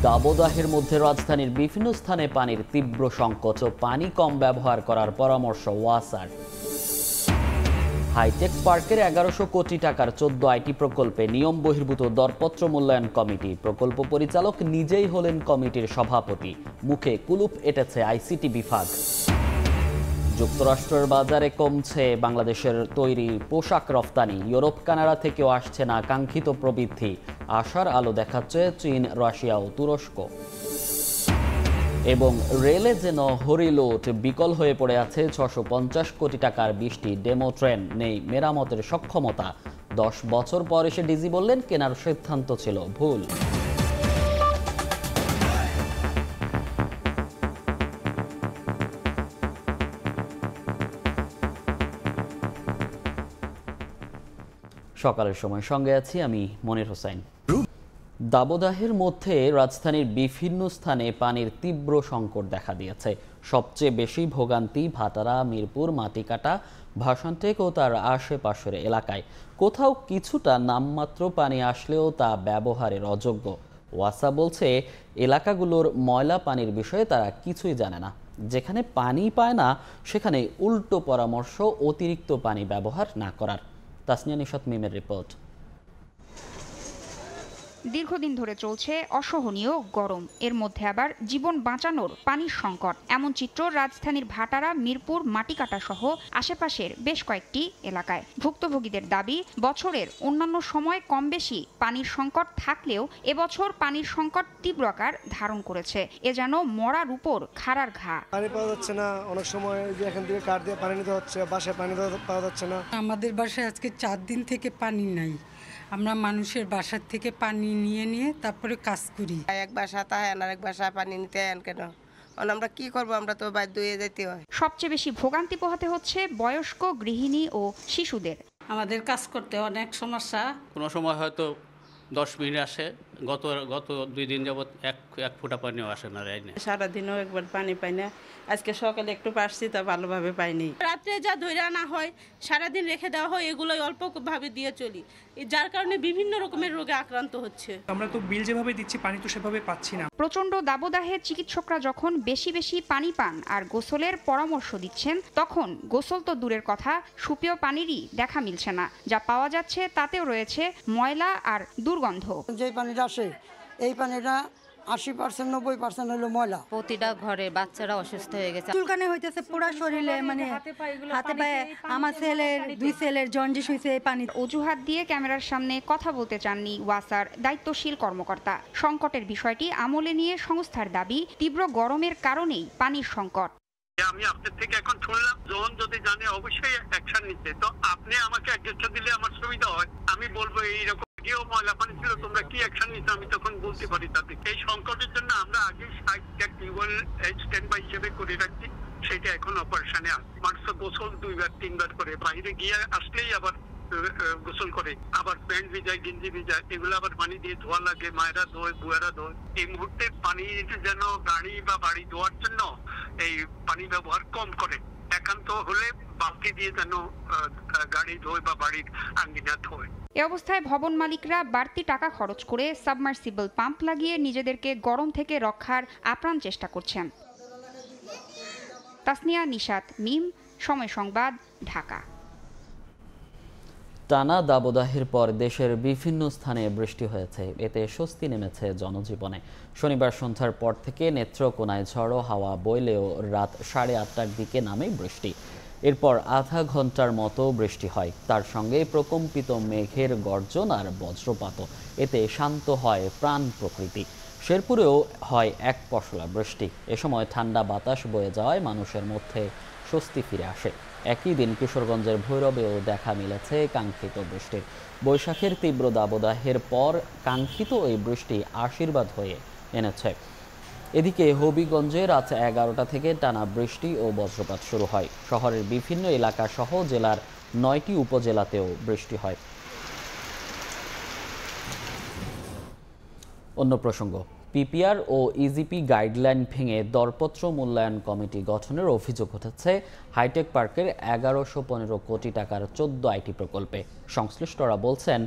দাবদাহের মধ্যে রাজধানীর বিভিন্ন স্থানে পানির তীব্র সংকট ও পানি কম ব্যবহার করার পরামর্শ ওয়াসার। হাইটেক পার্কের 1100 কোটি টাকার 14 আইটি প্রকল্পে নিয়ম বহির্ভূত দরপত্র মূল্যায়ন কমিটি। প্রকল্প পরিচালক নিজেই হলেন কমিটির সভাপতি। মুখে কুলুপ এঁটেছে আইসিটি বিভাগ। যুক্তরাষ্ট্রের বাজারে কমছে বাংলাদেশের তৈরি পোশাক রফতানি। ইউরোপ কানাডা থেকেও আসছে না কাঙ্ক্ষিত প্রবৃদ্ধি। আশার আলো দেখাচ্ছে চীন, রাশিয়া ও তুরস্ক। এবং রেলে যেন হরিলুট, বিকল হয়ে পড়ে আছে 650 কোটি টাকার 20টি ডেমো ট্রেন। নেই মেরামতের সক্ষমতা। 10 বছর পর এসে ডিজি বললেন কেনার সিদ্ধান্ত ছিল ভুল। সকালের সময় সঙ্গে আছি আমি মনির হোসেন। দাবদাহের মধ্যে রাজধানীর বিভিন্ন স্থানে পানির তীব্র সংকট দেখা দিয়েছে। সবচেয়ে বেশি ভোগান্তি ভাটারা, মিরপুর, মাটিকাটা, ভাসানটেক ও তার আশেপাশের এলাকায়। কোথাও কিছুটা নামমাত্র পানি আসলেও তা ব্যবহারের অযোগ্য। ওয়াসা বলছে এলাকাগুলোর ময়লা পানির বিষয়ে তারা কিছুই জানে না। যেখানে পানি পায় না সেখানে উল্টো পরামর্শ অতিরিক্ত পানি ব্যবহার না করার। তাসনিয়া নিশাত মিমের রিপোর্ট। দীর্ঘদিন ধরে চলছে অসহনীয় গরম, এর মধ্যে আবার জীবন বাঁচানোর পানির সংকট। এমন চিত্র রাজধানীর ভাটারা, মিরপুর, মাটিকাটা সহ আশেপাশের বেশ কয়েকটি এলাকায়। ভুক্তভোগীদের দাবি, বছরের অন্যান্য সময় কম বেশি পানির সংকট থাকলেও এবছর পানির সংকট তীব্র আকার ধারণ করেছে। এ যেন মরার উপর খাড়ার ঘা। পানি পাওয়া যাচ্ছে না, অনেক সময় যে এখান থেকে কাঠ দিয়ে পানি নিতে হচ্ছে, বাসায় পানি পাওয়া যাচ্ছে না। আমাদের বাসায় আজকে 4 দিন থেকে পানি নাই। আমরা মানুষের বাসার থেকে পানি নিয়ে তারপরে কাজ করি। এক বাসা তাই আর এক বাসায় পানি নিতে আন কেন, আমরা কি করব, আমরা তো বাধ্য হয়ে যেতে হয়। সবচেয়ে বেশি ভোগান্তি পোহাতে হচ্ছে বয়স্ক, গৃহিণী ও শিশুদের। আমাদের কাজ করতে অনেক সমস্যা। কোনো সময় হয়তো 10 মিনিট আসে, গত 2 দিন যাবৎ এক ফোঁটা পানিও আসে না। সারাদিনও একবার পানি পাই না। আজকে সকালে একটু পারছি, তা ভালোভাবে পাইনি। রাত্রে যা ধৈর্য না হয়, সারাদিন রেখে দেওয়া হয়, এগুলোই অল্প ভাবে দিয়ে চলি, যার কারণে বিভিন্ন রকমের রোগে আক্রান্ত হচ্ছে। আমরা তো বিল যেভাবে দিচ্ছি পানি তো সেভাবে পাচ্ছি না। প্রচণ্ড দাবদাহে চিকিৎসকরা যখন বেশি বেশি পানি পান আর গোসলের পরামর্শ দিচ্ছেন, তখন গোসল তো দূরের কথা, সুপেয় পানিরই দেখা মিলছে না। যা পাওয়া যাচ্ছে তাতেও রয়েছে ময়লা আর দুর্গন্ধ। যে পানিটা আসে, এই পানিটা 80% 90% হলো ময়লা। প্রতিটা ঘরে বাচ্চারা অসুস্থ হয়ে গেছে। চুলকানি হইতেছে পুরা শরীরে, মানে হাতে পায়ে। আমার ছেলের 2 ছেলের জন্ডিস হয়েছে এই পানি। অজুহাত দিয়ে ক্যামেরার সামনে কথা বলতে চাননি ওয়াসার দায়িত্বশীল কর্মকর্তা। সংকটের বিষয়টি আমলে নিয়ে সংস্থার দাবি, তীব্র গরমের কারণেই পানির সংকট। আমি আপনার থেকে এখন শুনলাম, যখন যদি জানে অবশ্যই অ্যাকশন নিচ্ছে, তো আপনি আমাকে অ্যাডজাস্ট দিলে আমার সুবিধা হয়। আমি বলবো এইরকম কেউ ময়লা পানি ছিল, তোমরা কি অ্যাকশন নিচ্ছ, আমি তখন বলতে পারি তাদের। এই সংকটের জন্য আমরা আগে টিউবওয়েল স্ট্যান্ড বাই হিসেবে করে রাখছি, সেটা এখন অপারেশনে আছে। মানুষ গোসল 2বার 3বার করে, বাইরে গিয়ে আসলেই আবার গোসল করে, আবার প্যান্ট ভিজায়, গেঞ্জি ভিজায়, এগুলো আবার পানি দিয়ে ধোয়া লাগে। মায়েরা ধোয়, বুয়ারা ধোয়। এই মুহূর্তে পানি যেন গাড়ি বা বাড়ি ধোয়ার জন্য এই পানি ব্যবহার কম করে। একান্ত হলে বালতি দিয়ে যেন গাড়ি ধোয় বা বাড়ির আঙ্গিনা ধোয়। এ অবস্থায় ভবন মালিকরা বাড়তি টাকা খরচ করে সাবমার্সিবল পাম্প লাগিয়ে নিজেদেরকে গরম থেকে রক্ষার আপ্রাণ চেষ্টা করছেন। তাসনিয়া নিশাত মিম, সময় সংবাদ, ঢাকা। টানা দাবদাহের পর দেশের বিভিন্ন স্থানে বৃষ্টি হয়েছে। এতে স্বস্তি নেমেছে জনজীবনে। শনিবার সন্ধ্যার পর থেকে নেত্রকোনায় ঝড়ো হাওয়া বইলেও রাত 8:30টার দিকে নামে বৃষ্টি। এরপর আধা ঘন্টার মতো বৃষ্টি হয়, তার সঙ্গে প্রকম্পিত মেঘের গর্জন আর বজ্রপাতও। এতে শান্ত হয় প্রাণ প্রকৃতি। শেরপুরেও হয় এক পশলা বৃষ্টি। এ সময় ঠান্ডা বাতাস বয়ে যাওয়ায় মানুষের মধ্যে স্বস্তি ফিরে আসে। একই দিন কিশোরগঞ্জের ভৈরবেও দেখা মিলেছে কাঙ্ক্ষিত বৃষ্টির। বৈশাখের তীব্র দাবদাহের পর কাঙ্ক্ষিত এই বৃষ্টি আশীর্বাদ হয়ে এনেছে। এদিকে হবিগঞ্জে রাত 11টা থেকে টানা বৃষ্টি ও বজ্রপাত শুরু হয়। শহরের বিভিন্ন এলাকা সহ জেলার 9টি উপজেলাতেও বৃষ্টি হয়। অন্য প্রসঙ্গ, পিপিআর ও ইজিপি গাইডলাইন ভেঙে দরপত্র মূল্যায়ন কমিটি গঠনের অভিযোগ উঠেছে হাইটেক পার্কের ১১১৫ কোটি টাকার ১৪ আইটি প্রকল্পে। সংশ্লিষ্টরা বলছেন,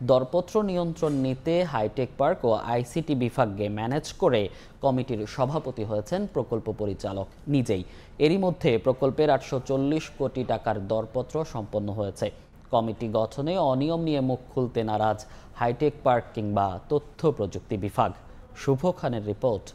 দরপত্র নিয়ন্ত্রণ নিতে হাইটেক পার্ক ও আইসিটি বিভাগকে ম্যানেজ করে কমিটির সভাপতি হয়েছেন প্রকল্প পরিচালক নিজেই। এরই মধ্যে প্রকল্পের ৮৪০ কোটি টাকার দরপত্র সম্পন্ন হয়েছে। কমিটি গঠনে অনিয়ম নিয়ে মুখ খুলতে নারাজ হাইটেক পার্ক কিংবা তথ্য প্রযুক্তি বিভাগ। শুভ খানের রিপোর্ট।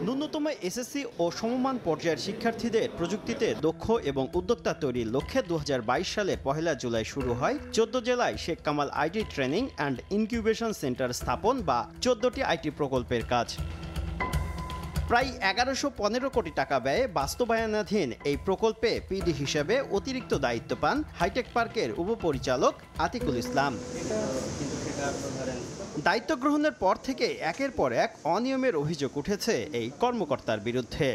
ন্যূনতম এসএসসি ও সমমান পর্যায়ের শিক্ষার্থীদের প্রযুক্তিতে দক্ষ এবং উদ্যোক্তা তৈরির লক্ষ্যে ২০২২ সালের ১ জুলাই শুরু হয় ১৪ জেলায় Sheikh Kamal IT training and incubation centre স্থাপন বা ১৪টি আইটি প্রকল্পের কাজ। প্রায় ১১১৫ কোটি টাকা ব্যয়ে বাস্তবায়নাধীন এই প্রকল্পে পিডি হিসেবে অতিরিক্ত দায়িত্ব পান হাইটেক পার্কের উপপরিচালক আতিকুল ইসলাম। দায়িত্ব গ্রহণের পর থেকে একের পর এক অনিয়মের অভিযোগ উঠেছে এই কর্মকর্তার বিরুদ্ধে।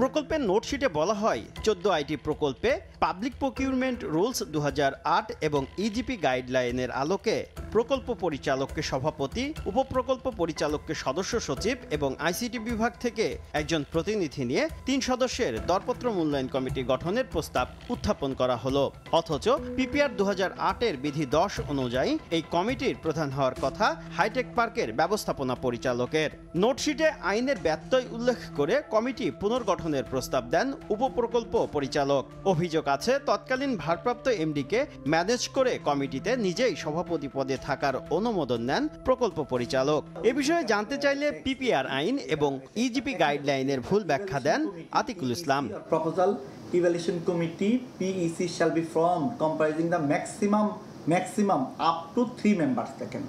প্রকল্পের নোটশিটে বলা হয় ১৪ আইটি প্রকল্পে পাবলিক প্রকিউরমেন্ট রুলস ২০০৮ এবং ইজিপি গাইডলাইনের আলোকে প্রকল্প পরিচালককে সভাপতি, উপপ্রকল্প পরিচালককে সদস্য সচিব এবং আইসিটি বিভাগ থেকে একজন প্রতিনিধি নিয়ে ৩ সদস্যের দরপত্র মূল্যায়ন কমিটি গঠনের প্রস্তাব উত্থাপন করা হলো। অথচ পিপিআর ২০০৮-এর বিধি ১০ অনুযায়ী এই কমিটির প্রধান হওয়ার কথা হাইটেক পার্কের ব্যবস্থাপনা পরিচালকের। নোটশিটে আইনের ব্যত্যয় উল্লেখ করে কমিটি পুনর্গঠনের প্রস্তাব দেন উপপ্রকল্প পরিচালক। অভিযোগ আছে, তৎকালীন ভারপ্রাপ্ত এমডিকে ম্যানেজ করে কমিটিতে নিজেই সভাপতি পদে থাকার অনুমোদন নেন প্রকল্প পরিচালক। এ বিষয়ে জানতে চাইলে পিপিআর আইন এবং ইজিপি গাইডলাইনের ভুল ব্যাখ্যা দেন Atiqul Islam. Proposal evaluation committee PEC shall be formed comprising the maximum up to 3 members taken.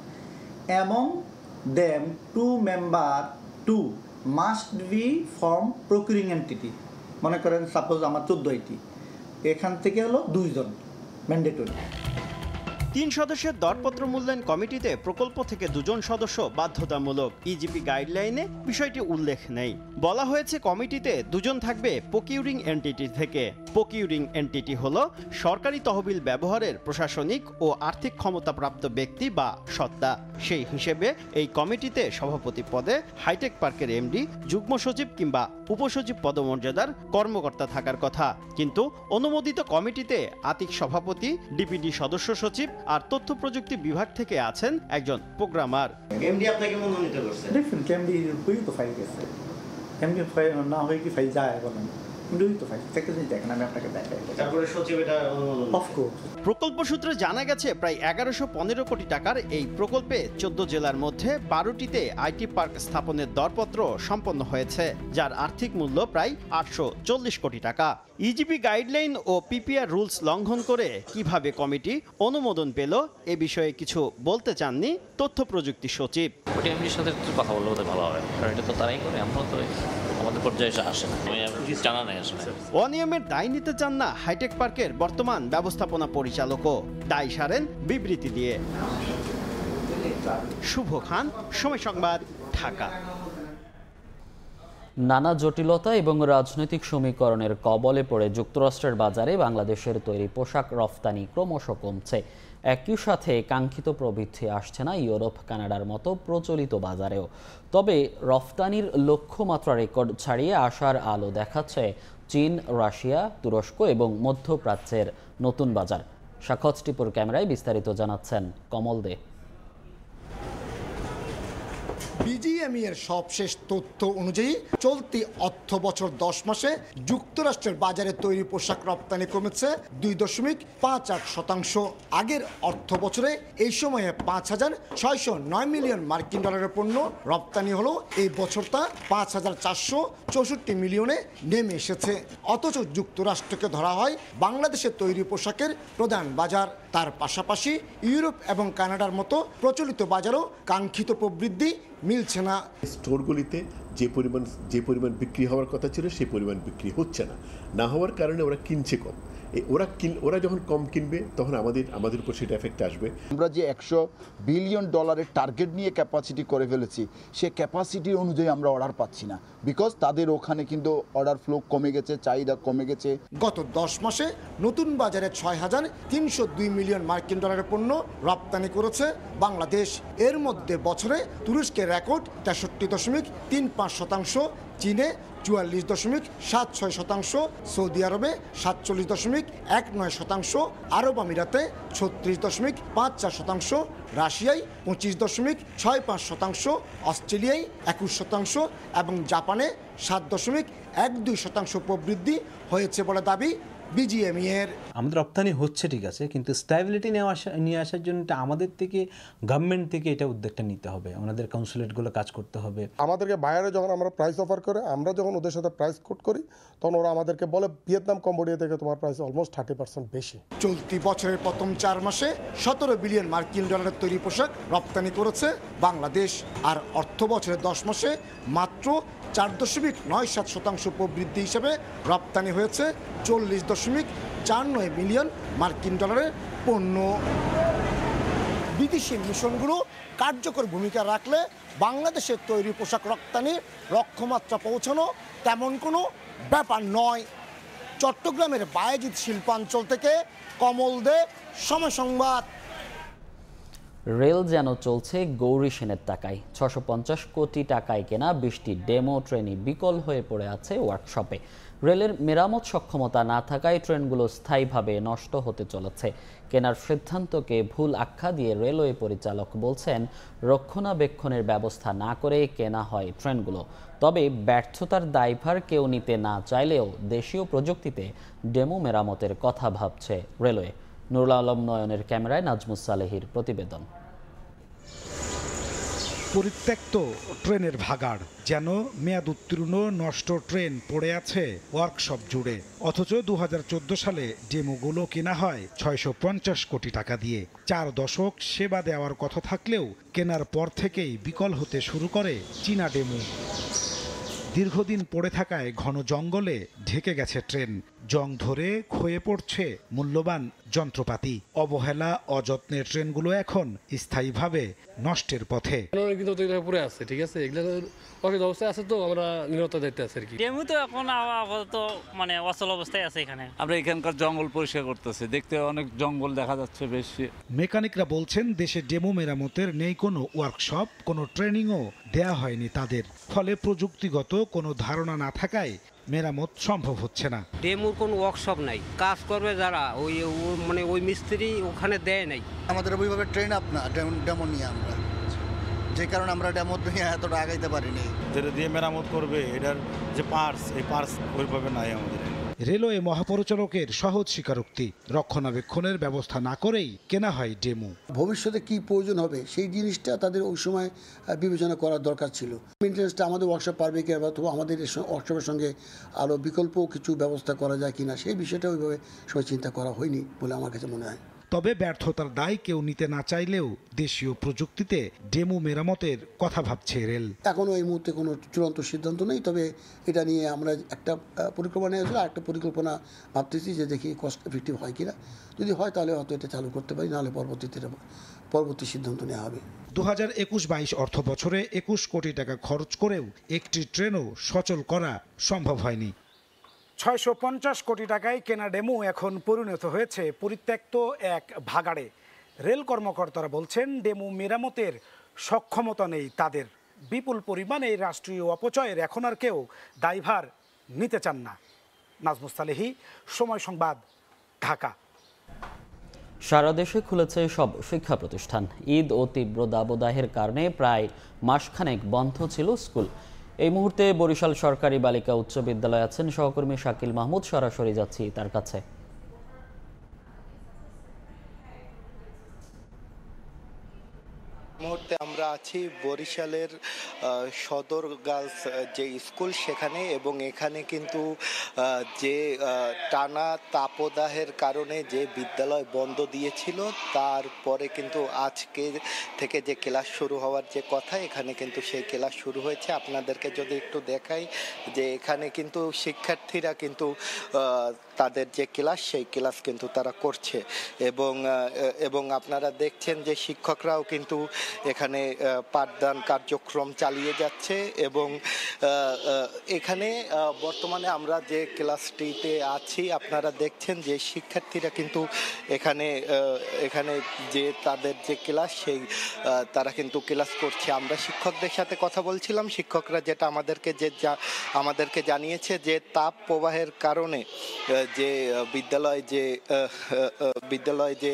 Among them 2 must be from procuring entity. মনে করেন সাপোজ আমার 14 আইটি, এখান থেকে হলো 2 জন ম্যান্ডেটরি। ৩ সদস্যের দরপত্র মূল্যায়ন কমিটিতে প্রকল্প থেকে 2 জন সদস্য বাধ্যতামূলক। ইজিপি গাইডলাইনে বিষয়টি উল্লেখ নেই। বলা হয়েছে কমিটিতে 2 জন থাকবে প্রকিউরিং এন্টিটি থেকে। প্রকিউরিং এন্টিটি হলো সরকারি তহবিল ব্যবহারের প্রশাসনিক ও আর্থিক ক্ষমতাপ্রাপ্ত ব্যক্তি বা সত্তা। সেই হিসেবে এই কমিটিতে সভাপতি পদে হাইটেক পার্কের এমডি, যুগ্ম সচিব কিংবা উপসচিব পদমর্যাদার কর্মকর্তা থাকার কথা। কিন্তু অনুমোদিত কমিটিতে আতিক সভাপতি, ডিপিডি সদস্য সচিব আর তথ্য প্রযুক্তি বিভাগ থেকে আছেন একজন প্রোগ্রামার। এমডি আপনাকে মনোনীত করছে? দেখুন এমডি হই তো ফাইল গেছে, এমডি ফাইল না হয়ে কি ফাইল যায় বলেন? প্রকল্প সূত্রে জানা গেছে প্রায় ১১১৫ কোটি টাকার এই প্রকল্পে ১৪ জেলার মধ্যে ১২টিতে আইটি পার্ক স্থাপনের দরপত্র সম্পন্ন হয়েছে, যার আর্থিক মূল্য প্রায় ৮৪০ কোটি টাকা। ইজিপি গাইডলাইন ও পিপিআর রুলস লঙ্ঘন করে কিভাবে কমিটি অনুমোদন পেল এ বিষয়ে কিছু বলতে চাননি তথ্য প্রযুক্তি সচিব। ওটিএমডির সাথে কথা বললে বোধহয় ভালো হবে, কারণ এটা তো তারাই করে, আমরা তো আমাদের পর্যায়ে আসে না, জানা নাই আসলে। অনিয়মের দায় নিতে চান না হাইটেক পার্কের বর্তমান ব্যবস্থাপনা পরিচালকও, দায় সারেন বিবৃতি দিয়ে। শুভ খান, সময় সংবাদ, ঢাকা। নানা জটিলতা এবং রাজনৈতিক সমীকরণের কবলে পড়ে যুক্তরাষ্ট্রের বাজারে বাংলাদেশের তৈরি পোশাক রফতানি ক্রমশ কমছে। একই সাথে কাঙ্ক্ষিত প্রবৃদ্ধি আসছে না ইউরোপ, কানাডার মতো প্রচলিত বাজারেও। তবে রফতানির লক্ষ্যমাত্রা রেকর্ড ছাড়িয়ে আসার আলো দেখাচ্ছে চীন, রাশিয়া, তুরস্ক এবং মধ্যপ্রাচ্যের নতুন বাজার। সাক্ষত টিপুর ক্যামেরায় বিস্তারিত জানাচ্ছেন কমল দে। বিজিএমই এর সবশেষ তথ্য অনুযায়ী চলতি অর্থ বছর 10 মাসে যুক্তরাষ্ট্রের বাজারে তৈরি পোশাক রপ্তানি কমেছে 2.58%। আগের অর্থ বছরে এই সময়ে 5,609 মিলিয়ন মার্কিন ডলারের পণ্য রপ্তানি হলো, এই বছর তা 5,464 মিলিয়নে নেমে এসেছে। অথচ যুক্তরাষ্ট্রকে ধরা হয় বাংলাদেশের তৈরি পোশাকের প্রধান বাজার। তার পাশাপাশি ইউরোপ এবং কানাডার মতো প্রচলিত বাজারও কাঙ্ক্ষিত প্রবৃদ্ধি মিলছে না। স্টোরগুলিতে যে পরিমাণ বিক্রি হওয়ার কথা ছিল সেই পরিমাণ বিক্রি হচ্ছে না, না হওয়ার কারণে ওরা কিনছে কম। ওরা যখন কম কিনবে তখন আমাদের উপর সেটা এফেক্ট আসবে। আমরা যে $100 বিলিয়ন টার্গেট নিয়ে ক্যাপাসিটি করে ফেলেছি, সে ক্যাপাসিটির অনুযায়ী আমরা অর্ডার পাচ্ছি না, বিকজ তাদের ওখানে কিন্তু অর্ডার ফ্লো কমে গেছে, চাহিদা কমে গেছে। গত 10 মাসে নতুন বাজারে $6,302 মিলিয়ন মার্কিন ডলারের পণ্য রপ্তানি করেছে বাংলাদেশ। এর মধ্যে বছরে তুরস্কে রেকর্ড 63.35%, চীনে 44.76%, সৌদি আরবে 47.19%, আরব আমিরাতে 36.54%, রাশিয়ায় 25.65%, অস্ট্রেলিয়ায় 21% এবং জাপানে 7.12% প্রবৃদ্ধি হয়েছে বলে দাবি বিজিএমই এর। আমাদের রপ্তানি হচ্ছে ঠিক আছে, কিন্তু স্ট্যাবিলিটি নিয়ে আসার জন্য আমাদের থেকে, গভর্নমেন্ট থেকে এটা উদ্যোগটা নিতে হবে, আমাদের কাউন্সিলেটগুলো কাজ করতে হবে। আমাদেরকে বাইরে যখন আমরা প্রাইস অফার করে, আমরা যখন ওদের সাথে প্রাইস কোট করি, তখন ওরা আমাদেরকে বলে ভিয়েতনাম, কম্বোডিয়া থেকে তোমার প্রাইস অলমোস্ট 30% বেশি। চলতি বছরের প্রথম 4 মাসে 17 বিলিয়ন মার্কিন ডলারের তৈরি পোশাক রপ্তানি করেছে বাংলাদেশ। আর অর্থ বছরের 10 মাসে মাত্র 4.97% প্রবৃদ্ধি হিসেবে রপ্তানি হয়েছে 40.49 মিলিয়ন মার্কিন ডলারের পণ্য। বিদেশি মিশনগুলো কার্যকর ভূমিকা রাখলে বাংলাদেশের তৈরি পোশাক রপ্তানির লক্ষ্যমাত্রা পৌঁছানো তেমন কোনো ব্যাপার নয়। চট্টগ্রামের বায়েজিদ শিল্পাঞ্চল থেকে কমল দে, সময় সংবাদ। রেল যেন চলছে গৌরী সেনের টাকায়। 650 কোটি টাকায় কেনা 20টি ডেমো ট্রেনই বিকল হয়ে পড়ে আছে ওয়ার্কশপে। রেলের মেরামত সক্ষমতা না থাকায় ট্রেনগুলো স্থায়ীভাবে নষ্ট হতে চলেছে। কেনার সিদ্ধান্তকে ভুল আখ্যা দিয়ে রেলওয়ে পরিচালক বলছেন, রক্ষণাবেক্ষণের ব্যবস্থা না করে কেনা হয় ট্রেনগুলো। তবে ব্যর্থতার দায়ভার কেউ নিতে না চাইলেও দেশীয় প্রযুক্তিতে ডেমো মেরামতের কথা ভাবছে রেলওয়ে। নুরুল আলম নয়নের ক্যামেরায় নাজমুস সালেহির প্রতিবেদন। পরিত্যক্ত ট্রেনের ভাগাড়, যেন মেয়াদ উত্তীর্ণ নষ্ট ট্রেন পড়ে আছে ওয়ার্কশপ জুড়ে। অথচ 2014 সালে ডেমোগুলো কেনা হয় 650 কোটি টাকা দিয়ে। 4 দশক সেবা দেওয়ার কথা থাকলেও কেনার পর থেকেই বিকল হতে শুরু করে চীনা ডেমো। দীর্ঘদিন পড়ে থাকায় ঘন জঙ্গলে ঢেকে গেছে ট্রেন। জং ধরে ক্ষয়ে পড়ছে মূল্যবান যন্ত্রপাতি। অবহেলা, অযত্নের ট্রেনগুলো এখন স্থায়ীভাবে নষ্টের পথে। পুরো আছে, ঠিক আছে, এগুলো অকেজ অবস্থায় আছে, তো আমরা নিরতা দেখতে আছি আর কি। ডেমো তো এখন আপাতত মানে অচল অবস্থায় আছে এখানে। আমরা এখানকার জঙ্গল পরিষ্কার করতেছি, দেখতে অনেক জঙ্গল দেখা যাচ্ছে বেশি। মেকানিকরা বলছেন, দেশে ডেমো মেরামতের নেই কোনো ওয়ার্কশপ, কোনো ট্রেনিংও দেয়া হয়নি তাদের। ফলে প্রযুক্তিগত কোনো ধারণা না থাকায় মেরামত সম্ভব হচ্ছে না। ডেমোর কোনো ওয়ার্কশপ নাই, কাজ করবে যারা ওই মিস্ত্রি ওখানে দেয় নাই। আমাদের ওইভাবে ট্রেন আপ না ডেমো নিয়ে, আমরা যে কারণে আমরা ডেমো নিয়ে এতটা আগাইতে পারিনি। যেটা দিয়ে মেরামত করবে, এটার যে পার্টস, এই পার্টস ওইভাবে নাই আমাদের। রেলওয়ে মহাপরিচালকের সহজ স্বীকারোক্তি, রক্ষণাবেক্ষণের ব্যবস্থা না করেই কেনা হয় ডেমো। ভবিষ্যতে কি প্রয়োজন হবে সেই জিনিসটা তাদের ওই সময় বিবেচনা করার দরকার ছিল। মেনটেন্যান্সটা আমাদের ওয়ার্কশপ পারবে কি, অথবা আমাদের ওয়ার্কশপের সঙ্গে আরও বিকল্প কিছু ব্যবস্থা করা যায় কিনা, সেই বিষয়টা ওইভাবে সময় চিন্তা করা হয়নি বলে আমার কাছে মনে হয়। তবে ব্যর্থতার দায় কেউ নিতে না চাইলেও দেশীয় প্রযুক্তিতে ডেমো মেরামতের কথা ভাবছে রেল। এখনও এই মুহূর্তে কোনো চূড়ান্ত সিদ্ধান্ত নেই, তবে এটা নিয়ে আমরা একটা পরিকল্পনা নিয়েছিল, একটা পরিকল্পনা ভাবতেছি যে দেখি কস্ট এফেক্টিভ হয় কিনা। যদি হয় তাহলে হয়তো এটা চালু করতে পারি, নাহলে পরবর্তী সিদ্ধান্ত নেওয়া হবে। 2021-22 অর্থ বছরে 21 কোটি টাকা খরচ করেও একটি ট্রেনও সচল করা সম্ভব হয়নি। 650 কোটি টাকায় কেনা ডেমো এখন পরিণত হয়েছে পরিত্যক্ত এক ভাগাড়ে। রেল কর্মকর্তারা বলছেন, ডেমো মেরামতের সক্ষমতা নেই তাদের। বিপুল পরিমাণে রাষ্ট্রীয় অপচয়ের এখন আর কেউ দায়ভার নিতে চান না। নাজমুস সালেহি, সময় সংবাদ, ঢাকা। সারা দেশে খুলেছে সব শিক্ষা প্রতিষ্ঠান। ঈদ ও তীব্র দাবদাহের কারণে প্রায় মাসখানেক বন্ধ ছিল স্কুল। এই মুহূর্তে বরিশাল সরকারি বালিকা উচ্চ বিদ্যালয়ে আছেন সহকর্মী শাকিল মাহমুদ। সরাসরি যাচ্ছি তার কাছে। মুহূর্তে আমরা আছি বরিশালের সদর গার্লস যে স্কুল সেখানে, এবং এখানে কিন্তু যে টানা তাপদাহের কারণে যে বিদ্যালয় বন্ধ দিয়েছিল, তারপরে কিন্তু আজকে থেকে যে ক্লাস শুরু হওয়ার যে কথা, এখানে কিন্তু সেই ক্লাস শুরু হয়েছে। আপনাদেরকে যদি একটু দেখাই যে এখানে কিন্তু শিক্ষার্থীরা কিন্তু তাদের যে ক্লাস সেই ক্লাস কিন্তু তারা করছে, এবং আপনারা দেখছেন যে শিক্ষকরাও কিন্তু এখানে পাঠদান কার্যক্রম চালিয়ে যাচ্ছে। এবং এখানে বর্তমানে আমরা যে ক্লাসটিতে আছি আপনারা দেখছেন যে শিক্ষার্থীরা কিন্তু এখানে যে তাদের যে ক্লাস সেই তারা কিন্তু ক্লাস করছে। আমরা শিক্ষকদের সাথে কথা বলছিলাম, শিক্ষকরা যেটা আমাদেরকে জানিয়েছে যে তাপ প্রবাহের কারণে যে বিদ্যালয় যে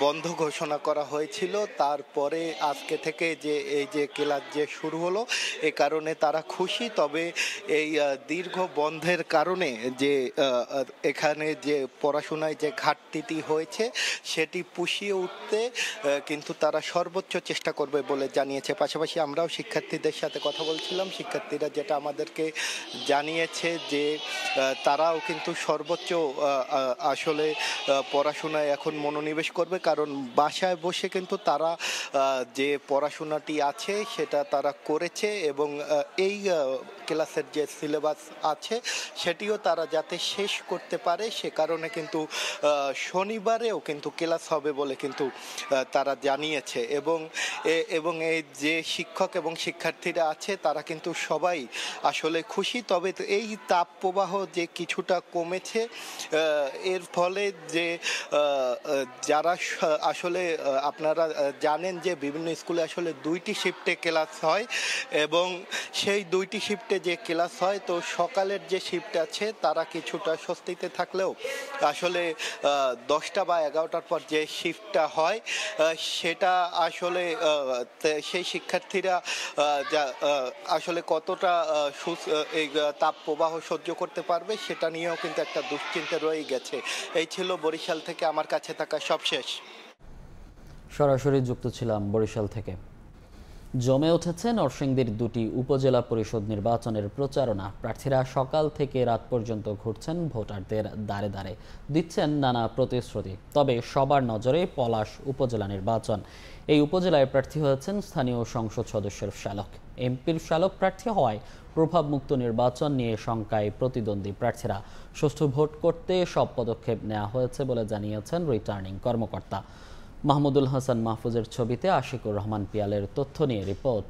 বন্ধ ঘোষণা করা হয়েছিল, তারপরে আজকে থেকে যে এই যে ক্লাস যে শুরু হলো, এ কারণে তারা খুশি। তবে এই দীর্ঘ বন্ধের কারণে যে এখানে যে পড়াশোনায় যে ঘাটতি হয়েছে সেটি পুষিয়ে উঠতে কিন্তু তারা সর্বোচ্চ চেষ্টা করবে বলে জানিয়েছে। পাশাপাশি আমরাও শিক্ষার্থীদের সাথে কথা বলছিলাম, শিক্ষার্থীরা যেটা আমাদেরকে জানিয়েছে যে তারাও কিন্তু সর্বোচ্চ আসলে পড়াশোনায় এখন মনোনিবেশ করবে, কারণ বাসায় বসে কিন্তু তারা যে পড়াশোনাটি আছে সেটা তারা করেছে, এবং এই ক্লাসের যে সিলেবাস আছে সেটিও তারা যাতে শেষ করতে পারে সে কারণে কিন্তু শনিবারেও কিন্তু ক্লাস হবে বলে কিন্তু তারা জানিয়েছে। এবং এই যে শিক্ষক এবং শিক্ষার্থীরা আছে তারা কিন্তু সবাই আসলে খুশি। তবে এই তাপ প্রবাহ যে কিছুটা কমেছে, এর ফলে যে যারা আসলে আপনারা জানেন যে বিভিন্ন স্কুলে আসলে 2টি শিফটে ক্লাস হয়, এবং সেই 2টি শিফটে যে ক্লাস হয়, তো সকালের যে শিফট আছে তারা কিছুটা স্বস্তিতে থাকলেও আসলে 10টা বা 11টার পর যে শিফটটা হয় সেটা আসলে সেই শিক্ষার্থীরা আসলে কতটা এই তাপ প্রবাহ সহ্য করতে পারবে সেটা নিয়েও কিন্তু একটা দুশ্চিন্তা রয়ে গেছে। এই ছিল বরিশাল থেকে আমার কাছে থাকা সবশেষ। সরাসরি যুক্ত ছিলাম বরিশাল থেকে। জমে উঠেছে নরসিংদীর 2টি উপজেলা পরিষদ নির্বাচনের প্রচারণা। প্রার্থীরা সকাল থেকে রাত পর্যন্ত ঘুরছেন, ভোটারদের দ্বারে দ্বারে দিচ্ছেন নানা প্রতিশ্রুতি। তবে সবার নজরে পলাশ উপজেলা নির্বাচন। এই উপজেলায় প্রার্থী হয়েছেন স্থানীয় সংসদ সদস্যের শ্যালক। এমপির শ্যালক প্রার্থী হওয়ায় প্রভাবমুক্ত নির্বাচন নিয়ে শঙ্কায় প্রতিদ্বন্দ্বী প্রার্থীরা। সুষ্ঠু ভোট করতে সব পদক্ষেপ নেওয়া হয়েছে বলে জানিয়েছেন রিটার্নিং কর্মকর্তা। মাহমুদুল হাসান মাহফুজের ছবিতে আশিকুর রহমান পিয়ালের তথ্য নিয়ে রিপোর্ট।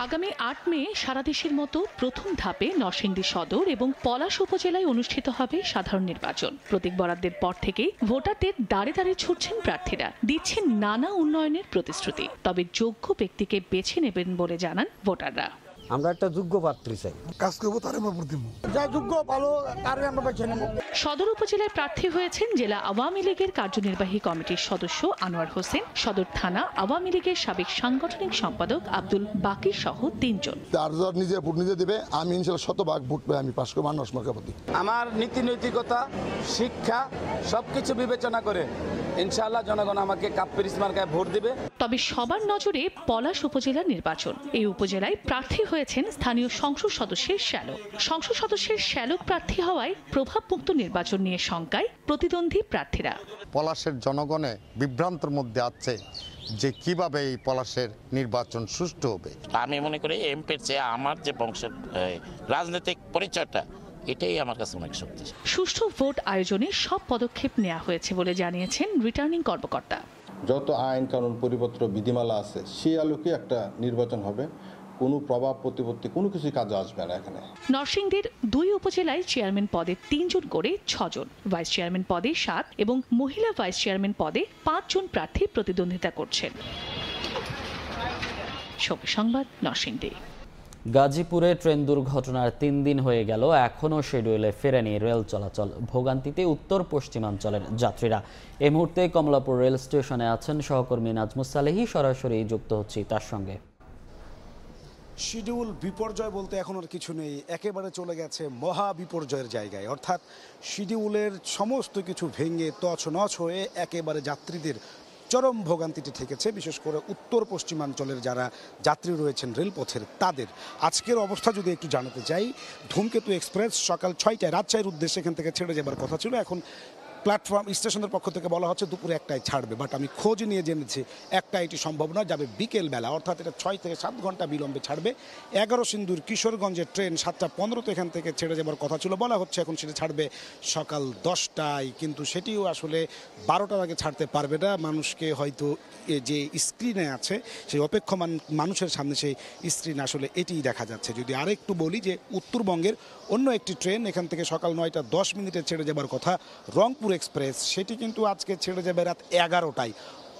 আগামী 8 মে সারা দেশের মতো প্রথম ধাপে নরসিংদী সদর এবং পলাশ উপজেলায় অনুষ্ঠিত হবে সাধারণ নির্বাচন। প্রতীক বরাদ্দের পর থেকেই ভোটারদের দ্বারে দ্বারে ছুটছেন প্রার্থীরা, দিচ্ছেন নানা উন্নয়নের প্রতিশ্রুতি। তবে যোগ্য ব্যক্তিকে বেছে নেবেন বলে জানান ভোটাররা। আমরা একটা যোগ্য প্রার্থী চাই, কাজ করবো তারে আমরা ভোট দেব, যা যোগ্য ভালো তারে আমরা বেছে নেব। সদর উপজেলায় প্রার্থী হয়েছেন জেলা আওয়ামী লীগের কার্যনির্বাহী কমিটির সদস্য আনোয়ার হোসেন, সদর থানা আওয়ামী লীগের সাবেক সাংগঠনিক সম্পাদক আব্দুল বাকির সহ 3 জন। আর নিজে ভোট নিজে দেবে, আমি ইনশাআল্লাহ 100% ভোট পাই, আমি পাশ করব মানুষ মার্কাপতি। আমার নীতি নৈতিকতা, শিক্ষা সবকিছু বিবেচনা করে ইনশাআল্লাহ জনগণ আমাকে কাপ্পিরিস মার্কায় ভোট দিবে। তবে সবার নজরে পলাশ উপজেলার নির্বাচন। এই উপজেলায় প্রার্থী হয়েছেন স্থানীয় সংসদ সদস্যের শ্যালক। সংসদ সদস্যের শ্যালক প্রার্থী হওয়ায় প্রভাবমুক্ত নির্বাচন নিয়ে শঙ্কায় প্রতিদ্বন্দ্বী প্রার্থীরা। পলাশের জনগণে বিভ্রান্তের মধ্যে আছে যে কিভাবে এই পলাশের নির্বাচন সুষ্ঠু হবে। আমি মনে করি এমপির চেয়ে আমার যে বংশের রাজনৈতিক পরিচয়টা এটাই আমার কাছে অনেক শক্তিশালী। সুষ্ঠু ভোট আয়োজনে সব পদক্ষেপ নেওয়া হয়েছে বলে জানিয়েছেন রিটার্নিং কর্মকর্তা। যত আইন কানুন পরিপত্র বিধিমালা আছে সেই আলোকে একটা নির্বাচন হবে, কোনো প্রভাব প্রতিপত্তি কোনো কিছু কাজে আসবে না। এখানে নরসিংদীর 2 উপজেলায় চেয়ারম্যান পদে 3 জন করে 6 জন, ভাইস চেয়ারম্যান পদে 7 এবং মহিলা ভাইস চেয়ারম্যান পদে 5 জন প্রার্থী প্রতিদ্বন্দ্বিতা করছেন। সংবাদ নরসিংদী। গাজীপুরে ট্রেন দুর্ঘটনার 3 দিন হয়ে গেল, এখনও শিডিউলে ফেরেনি রেল চলাচল। ভোগান্তিতে উত্তর পশ্চিমাঞ্চলের যাত্রীরা। এই মুহূর্তে কমলাপুর রেল স্টেশনে আছেন সহকর্মী নাজমুস সালেহি, সরাসরি যুক্ত হচ্ছি তার সঙ্গে। শিডিউল বিপর্যয় বলতে এখন আর কিছু নেই, একেবারে চলে গেছে মহা বিপর্যয়ের জায়গায়। অর্থাৎ শিডিউলের সমস্ত কিছু ভেঙে তছনছ হয়ে একেবারে যাত্রীদের চরম ভোগান্তিতে ঠেকেছে বিশেষ করে উত্তর পশ্চিমাঞ্চলের যারা যাত্রী রয়েছেন রেলপথের তাদের। আজকের অবস্থা যদি একটু জানাতে চাই, ধূমকেতু এক্সপ্রেস সকাল 6টায় রাজশাহীর উদ্দেশ্যে এখান থেকে ছেড়ে যাবার কথা ছিল, এখন প্ল্যাটফর্ম স্টেশনের পক্ষ থেকে বলা হচ্ছে দুপুরে 1টায় ছাড়বে, বাট আমি খোঁজ নিয়ে জেনেছি 1টা এটি সম্ভব নয়, যাবে বিকেলবেলা, অর্থাৎ এটা 6 থেকে 7 ঘন্টা বিলম্বে ছাড়বে। 11 সিন্দুর কিশোরগঞ্জের ট্রেন 7টা 15-তে এখান থেকে ছেড়ে যাবার কথা ছিল, বলা হচ্ছে এখন সেটা ছাড়বে সকাল 10টায়, কিন্তু সেটিও আসলে 12টার আগে ছাড়তে পারবে না। মানুষকে হয়তো যে স্ক্রিনে আছে সেই অপেক্ষমান মানুষের সামনে সেই স্ক্রিন আসলে এটিই দেখা যাচ্ছে। যদি আরেকটু বলি যে উত্তরবঙ্গের অন্য একটি ট্রেন এখান থেকে সকাল 9টা 10 মিনিটে ছেড়ে যাবার কথা, রংপুর এক্সপ্রেস, সেটি কিন্তু আজকে ছেড়ে যাবে রাত 11টায়,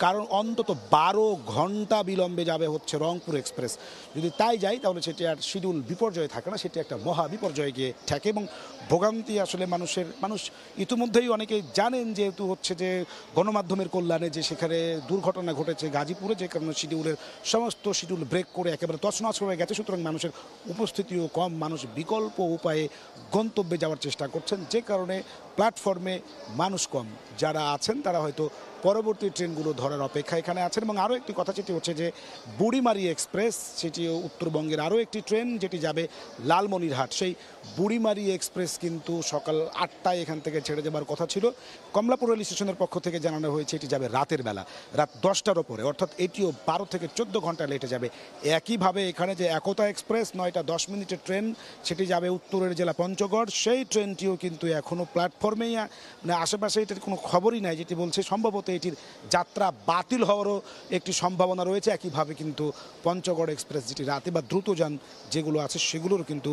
কারণ অন্তত 12 ঘন্টা বিলম্বে যাবে হচ্ছে রংপুর এক্সপ্রেস। যদি তাই যাই তাহলে সেটি আর শিডিউল বিপর্যয়ে থাকে না, সেটি একটা মহা বিপর্যয়ে গিয়ে ঠেকে এবং ভোগান্তি আসলে মানুষ ইতিমধ্যেই অনেকেই জানেন, যেহেতু হচ্ছে যে গণমাধ্যমের কল্যাণে যে সেখানে দুর্ঘটনা ঘটেছে গাজীপুরে, যে কারণে সমস্ত শিডিউল ব্রেক করে একেবারে তছনছ হয়ে গেছে, সুতরাং মানুষের উপস্থিতিও কম, মানুষ বিকল্প উপায়ে গন্তব্যে যাওয়ার চেষ্টা করছেন, যে কারণে প্ল্যাটফর্মে মানুষ কম। যারা আছেন তারা হয়তো পরবর্তী ট্রেনগুলো ধরার অপেক্ষা এখানে আছেন। এবং আরও একটি কথা যেটি হচ্ছে যে বুড়িমারি এক্সপ্রেস, সেটিও উত্তরবঙ্গের আরও একটি ট্রেন যেটি যাবে লালমনিরহাট, সেই বুড়িমারি এক্সপ্রেস কিন্তু সকাল 8টায় এখান থেকে ছেড়ে যাবার কথা ছিল। কমলাপুর রেল স্টেশনের পক্ষ থেকে জানানো হয়েছে এটি যাবে রাতের বেলা, রাত 10টার ওপরে, অর্থাৎ এটিও 12 থেকে 14 ঘন্টা লেটে যাবে। একইভাবে এখানে যে একতা এক্সপ্রেস 9টা 10 মিনিটের ট্রেন, সেটি যাবে উত্তরের জেলা পঞ্চগড়, সেই ট্রেনটিও কিন্তু এখনও প্ল্যাটফর্মেই আশেপাশে এটার কোনো খবরই নাই, যেটি বলছে সম্ভবত এটির যাত্রা বাতিল হওয়ারও একটি সম্ভাবনা রয়েছে। একইভাবে কিন্তু পঞ্চগড় এক্সপ্রেস যেটি রাতে বা দ্রুতযান যেগুলো আছে সেগুলোর কিন্তু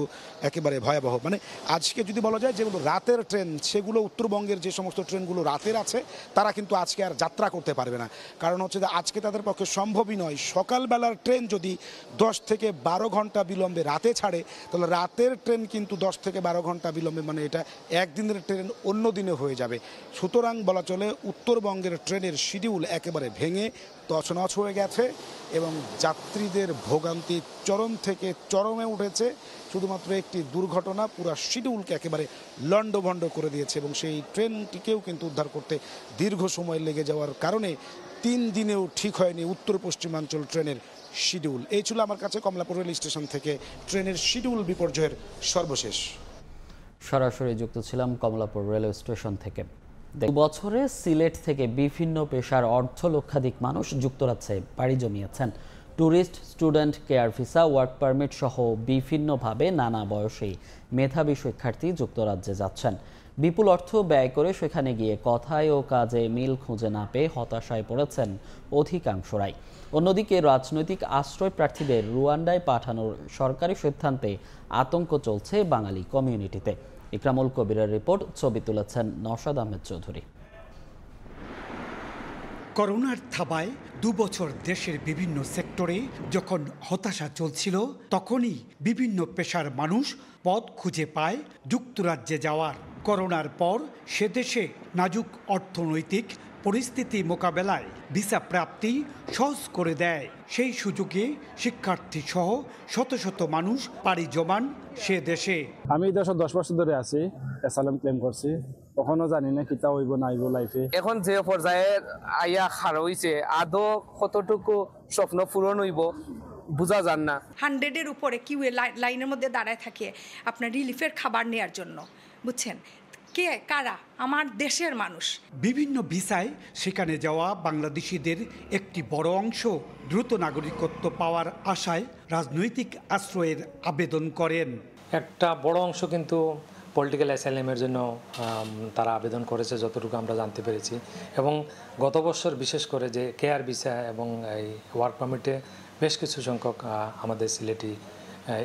একেবারে ভয়াবহ। মানে আজকে যদি বলা যায় যেগুলো রাতের ট্রেন, সেগুলো উত্তরবঙ্গের যে সমস্ত ট্রেনগুলো রাতের আছে তারা কিন্তু আজকে আর যাত্রা করতে পারবে না, কারণ হচ্ছে যে আজকে তাদের পক্ষে সম্ভবই নয়। সকালবেলার ট্রেন যদি 10 থেকে 12 ঘন্টা বিলম্বে রাতে ছাড়ে, তাহলে রাতের ট্রেন কিন্তু 10 থেকে 12 ঘন্টা বিলম্বে, মানে এটা একদিনের ট্রেন অন্য দিনে হয়ে যাবে। সুতরাং বলা চলে উত্তরবঙ্গের ট্রেনের শিডিউল একেবারে ভেঙে তছনছ হয়ে গেছে এবং যাত্রীদের ভোগান্তি চরম থেকে চরমে উঠেছে। শুধুমাত্র একটি দুর্ঘটনা পুরো শিডিউলকে একেবারে লণ্ডভণ্ড করে দিয়েছে এবং সেই ট্রেনটিকেও কিন্তু উদ্ধার করতে দীর্ঘ সময় লেগে যাওয়ার কারণে 3 দিনেও ঠিক হয়নি উত্তর পশ্চিমাঞ্চল ট্রেনের শিডিউল। এই ছিল আমার কাছে কমলাপুর রেল স্টেশন থেকে ট্রেনের শিডিউল বিপর্যয়ের সর্বশেষ। সরাসরি যুক্ত ছিলাম কমলাপুর রেলওয়ে স্টেশন থেকে। বছরে সিলেট থেকে বিভিন্ন পেশার অর্ধ লক্ষাধিক মানুষ যুক্তরাজ্যে পাড়ি জমিয়েছেন। Tourist, student, care visa, work permit সহ বিভিন্নভাবে নানা বয়সী মেধাবী শিক্ষার্থী যুক্তরাজ্যে যাচ্ছেন। বিপুল অর্থ ব্যয় করে সেখানে গিয়ে কথায় ও কাজে মিল খুঁজে না পেয়ে হতাশায় পড়েছেন অধিকাংশরাই। অন্যদিকে রাজনৈতিক আশ্রয় প্রার্থীদের রুয়ান্ডায় পাঠানোর সরকারি সিদ্ধান্তে আতঙ্ক চলছে বাঙালি কমিউনিটিতে। ইকরামুল কবিরের রিপোর্ট, ছবি তুলেছেন নওশাদ আহমেদ চৌধুরী। করোনার থাবায় 2 বছর দেশের বিভিন্ন সেক্টরে যখন হতাশা চলছিল, তখনই বিভিন্ন পেশার মানুষ পথ খুঁজে পায় যুক্তরাজ্যে যাওয়ার। করোনার পর সে দেশে নাজুক অর্থনৈতিক পরিস্থিতি মোকাবেলায় ভিসা প্রাপ্তি সহজ করে দেয়। সেই সুযোগে শিক্ষার্থী সহ শত শত মানুষ পাড়ি জমান সে দেশে। আমি দেশে 10 বছর ধরে আছি, অ্যাসাইলাম ক্লেম করছি, কখনো জানি না কিতা হইব না হইব লাইফে। এখন যে পর্যায়ে আইয়া খার হইছে, আদৌ কতটুকু স্বপ্ন পূরণ হইব বোঝা যান না। 100-এর উপরে কিউএ লাইনের মধ্যে দাঁড়ায় থাকে আপনার রিলিফের খাবার নেয়ার জন্য, বুঝছেন? কে কারা? আমার দেশের মানুষ। বিভিন্ন ভিসায় সেখানে যাওয়া বাংলাদেশিদের একটি বড় অংশ দ্রুত নাগরিকত্ব পাওয়ার আশায় রাজনৈতিক আশ্রয়ের আবেদন করেন। একটা বড় অংশ কিন্তু পলিটিক্যাল অ্যাসাইলামের জন্য তারা আবেদন করেছে, যতটুকু আমরা জানতে পেরেছি। এবং গত বছর বিশেষ করে যে কেয়ার ভিসা এবং এই ওয়ার্ক পারমিটে বেশ কিছু সংখ্যক আমাদের সিলেটি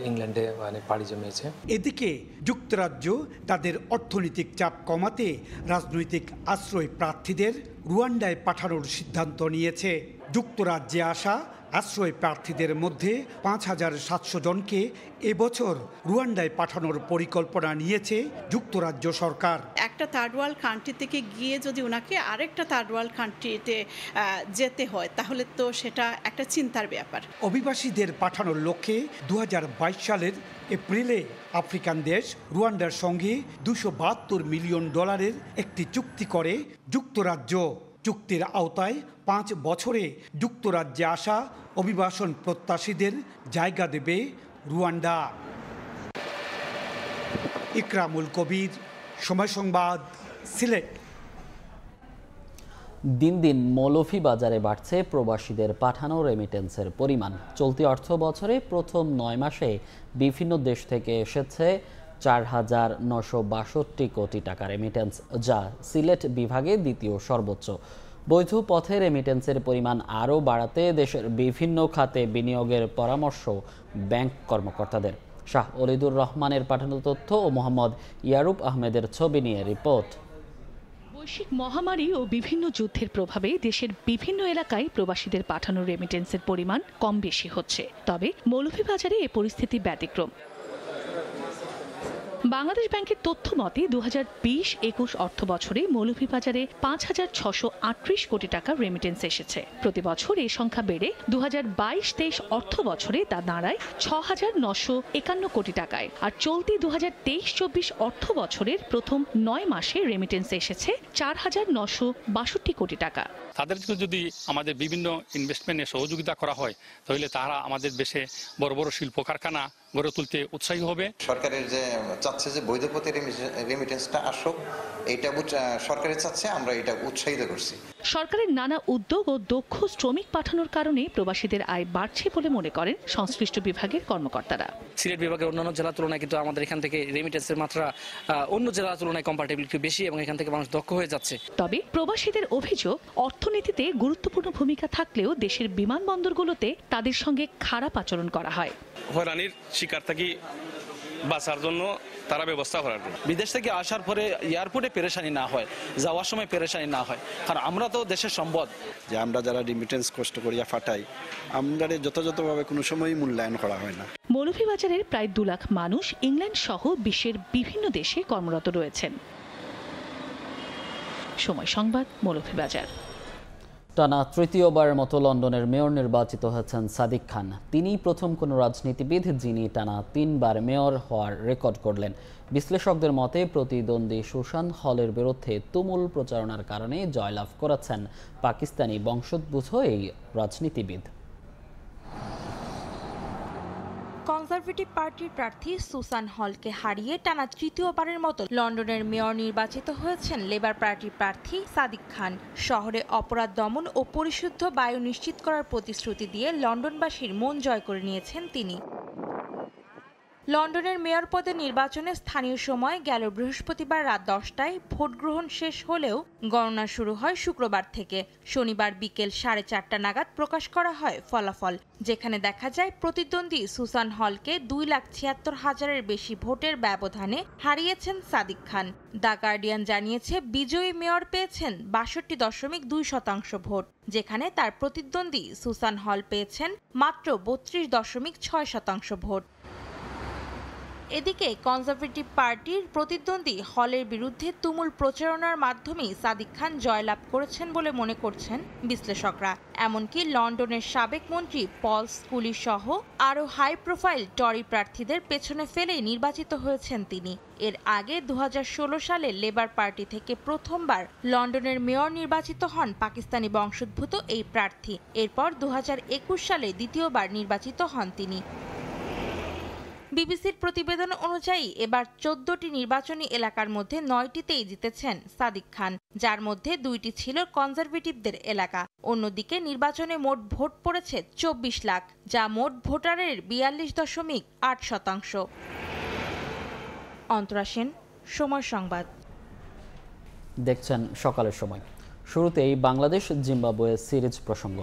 ইংল্যান্ডে পাড়ি জমিয়েছে। এদিকে যুক্তরাজ্য তাদের অর্থনৈতিক চাপ কমাতে রাজনৈতিক আশ্রয় প্রার্থীদের রুয়ান্ডায় পাঠানোর সিদ্ধান্ত নিয়েছে। যুক্তরাজ্যে আসা আশ্রয় প্রার্থীদের মধ্যে 5,700 জনকে এবছর রুয়ান্ডায় পাঠানোর পরিকল্পনা নিয়েছে যুক্তরাজ্য সরকার। একটা থার্ড ওয়ার্ল্ড কান্ট্রি থেকে গিয়ে যদি ওনাকে আরেকটা থার্ড ওয়ার্ল্ড কান্ট্রিতে যেতে হয়, তাহলে তো সেটা একটা চিন্তার ব্যাপার। অভিবাসীদের পাঠানোর লক্ষ্যে 2022 সালের এপ্রিলে আফ্রিকান দেশ রুয়ান্ডার সঙ্গে $272 মিলিয়ন একটি চুক্তি করে যুক্তরাজ্য। চুক্তির আওতায় 5 বছরে যুক্তরাজ্যে আসা অভিবাসন প্রত্যাশীদের জায়গা দেবে রুয়ান্ডা। ইকরামুল কবির, সময় সংবাদ, সিলেট। দিন দিন মৌলভীবাজারে বাড়ছে প্রবাসীদের পাঠানো রেমিটেন্সের পরিমাণ। চলতি অর্থ বছরে প্রথম 9 মাসে বিভিন্ন দেশ থেকে এসেছে 4,962 কোটি টাকা রেমিটেন্স, যা সিলেট বিভাগে দ্বিতীয় সর্বোচ্চ। বৈধ পথে রেমিটেন্সের পরিমাণ আরও বাড়াতে দেশের বিভিন্ন খাতে বিনিয়োগের পরামর্শ ব্যাংক কর্মকর্তাদের। শাহ অলিদুর রহমানের পাঠানো তথ্য ও মোহাম্মদ ইয়ারুব আহমেদের ছবি নিয়ে রিপোর্ট। বৈশ্বিক মহামারী ও বিভিন্ন যুদ্ধের প্রভাবে দেশের বিভিন্ন এলাকায় প্রবাসীদের পাঠানো রেমিটেন্সের পরিমাণ কম বেশি হচ্ছে, তবে মৌলভীবাজারে এ পরিস্থিতি ব্যতিক্রম। বাংলাদেশ ব্যাংকের তথ্য মতে 2020-21 অর্থ বছরে মৌলভীবাজারে 5,638 কোটি টাকা রেমিটেন্স এসেছে। প্রতি বছর এই সংখ্যা বেড়ে 2022-23 অর্থ বছরে তা দাঁড়ায় 6,951 কোটি টাকায়। আর চলতি 2023-24 অর্থ বছরের প্রথম 9 মাসে রেমিটেন্স এসেছে 4,962 কোটি টাকা। তাদেরকে যদি আমাদের বিভিন্ন ইনভেস্টমেন্টে সহযোগিতা করা হয়, তাহলে তারা আমাদের দেশে বড় বড় শিল্প কারখানা গড়ে তুলতে উৎসাহী হবে। সরকারের যে চাচ্ছে যে বৈধ পথে রেমিটেন্সটা আসুক, এইটা সরকারের চাচ্ছে, আমরা এটা উৎসাহিত করছি। সরকারের নানা উদ্যোগ ও দক্ষ শ্রমিক পাঠানোর কারণে প্রবাসীদের আয় বাড়ছে বলে মনে করেন সংশ্লিষ্ট বিভাগের কর্মকর্তারা। সিলেট বিভাগের অন্যান্য জেলার তুলনায় কিন্তু আমাদের এখান থেকে রেমিটেন্সের মাত্রা অন্য জেলার তুলনায় কম্পারেটিভলি একটু বেশি, এবং এখান থেকে মানুষ দক্ষ হয়ে যাচ্ছে। তবে প্রবাসীদের অভিযোগ, অর্থনীতিতে গুরুত্বপূর্ণ ভূমিকা থাকলেও দেশের বিমানবন্দরগুলোতে তাদের সঙ্গে খারাপ আচরণ করা হয়। হয়রানির শিকার থাকি বাঁচার জন্য তারা ব্যবস্থা করার জন্য বিদেশ থেকে আসার পরে এয়ারপোর্টে পেরেশানি না হয়, যাওয়ার সময় পেরেশানি না হয়, কারণ আমরা তো দেশের সম্পদ। যে আমরা যারা রেমিটেন্স কষ্ট করিয়া ফাটাই, আমরা যথাযথভাবে কোনো সময়ই মূল্যায়ন করা হয় না। মৌলভীবাজারের প্রায় 2 লাখ মানুষ ইংল্যান্ড সহ বিশ্বের বিভিন্ন দেশে কর্মরত রয়েছেন। সময় সংবাদ, মৌলভীবাজার। টানা তৃতীয়বারের মতো লন্ডনের মেয়র নির্বাচিত হয়েছেন সাদিক খান। তিনিই প্রথম কোনো রাজনীতিবিদ যিনি টানা 3 বার মেয়র হওয়ার রেকর্ড করলেন। বিশ্লেষকদের মতে প্রতিদ্বন্দ্বী সুশান হলের বিরুদ্ধে তুমুল প্রচারণার কারণে জয়লাভ করেছেন পাকিস্তানি বংশোদ্ভূত এই রাজনীতিবিদ। কনজারভেটিভ পার্টির প্রার্থী সুসান হলকে হারিয়ে টানা তৃতীয়বারের মতো লন্ডনের মেয়র নির্বাচিত হয়েছেন লেবার পার্টির প্রার্থী সাদিক খান। শহরে অপরাধ দমন ও পরিশুদ্ধ বায়ু নিশ্চিত করার প্রতিশ্রুতি দিয়ে লন্ডনবাসীর মন জয় করে নিয়েছেন তিনি। লন্ডনের মেয়র পদে নির্বাচনে স্থানীয় সময় গেল বৃহস্পতিবার রাত 10টায় ভোট গ্রহণ শেষ হলেও গণনা শুরু হয় শুক্রবার থেকে। শনিবার বিকেল 4:30 নাগাদ প্রকাশ করা হয় ফলাফল, যেখানে দেখা যায় প্রতিদ্বন্দ্বী সুসান হলকে 2,76,000-এর বেশি ভোটের ব্যবধানে হারিয়েছেন সাদিক খান। দ্য গার্ডিয়ান জানিয়েছে বিজয়ী মেয়র পেয়েছেন 62.2% ভোট, যেখানে তার প্রতিদ্বন্দ্বী সুসান হল পেয়েছেন মাত্র 32.6% ভোট। এদিকে কনজারভেটিভ পার্টির প্রতিদ্বন্দ্বী হলের বিরুদ্ধে তুমুল প্রচারণার মাধ্যমেই সাদিক খান জয়লাভ করেছেন বলে মনে করছেন বিশ্লেষকরা। এমনকি লন্ডনের সাবেক মন্ত্রী পল স্কুলি সহ আরও হাই প্রোফাইল টরি প্রার্থীদের পেছনে ফেলে নির্বাচিত হয়েছেন তিনি। এর আগে 2016 সালে লেবার পার্টি থেকে প্রথমবার লন্ডনের মেয়র নির্বাচিত হন পাকিস্তানি বংশোদ্ভূত এই প্রার্থী। এরপর 2021 সালে দ্বিতীয়বার নির্বাচিত হন তিনি। বিবিসির প্রতিবেদন অনুযায়ী এবার 14টি নির্বাচনী এলাকার মধ্যে 9টিতেই জিতেছেন সাদিক খান, যার মধ্যে 2টি ছিল কনজারভেটিভদের এলাকা। অন্যদিকে নির্বাচনে মোট ভোট পড়েছে 24 লাখ, যা মোট ভোটারের 42.8%। অন্তরা সেন, সময় সংবাদ। দেখছেন সকালের সময়। শুরুতেই বাংলাদেশ জিম্বাবুয়ে সিরিজ প্রসঙ্গ।